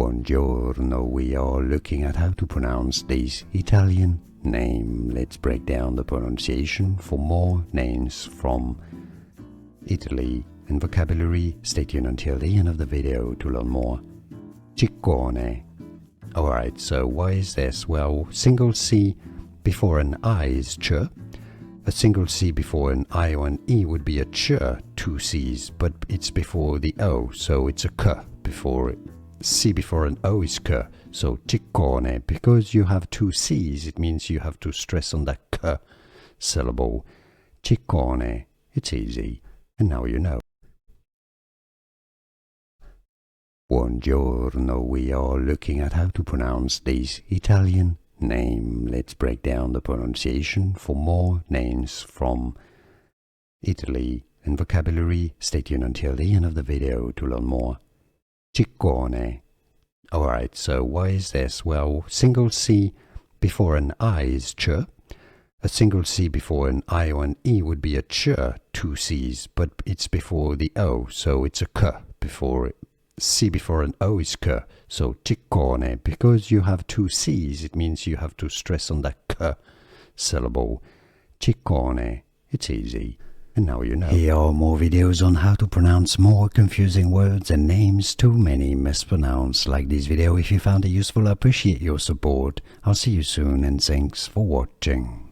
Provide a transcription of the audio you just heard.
Buongiorno, we are looking at how to pronounce this Italian name. Let's break down the pronunciation for more names from Italy and vocabulary. Stay tuned until the end of the video to learn more. Ciccone. Alright, so why is this? Well, single C before an I is ch. A single C before an I or an E would be a ch, two C's, but it's before the O, so it's a k before it. C before an O is k, so ciccone. Because you have two C's, it means you have to stress on that k syllable. Ciccone. It's easy, and now you know. Buongiorno, we are looking at how to pronounce this Italian name. Let's break down the pronunciation for more names from Italy and vocabulary. Stay tuned until the end of the video to learn more. Ciccone. Alright, so why is this? Well, single C before an I is ch. A single C before an I or an E would be a ch, two C's, but it's before the O, so it's a k before it. C before an O is k, so ciccone. Because you have two C's, it means you have to stress on that k syllable. Ciccone. It's easy, and now you know. Here are more videos on how to pronounce more confusing words and names too many mispronounced. Like this video if you found it useful. I appreciate your support. I'll see you soon, and thanks for watching.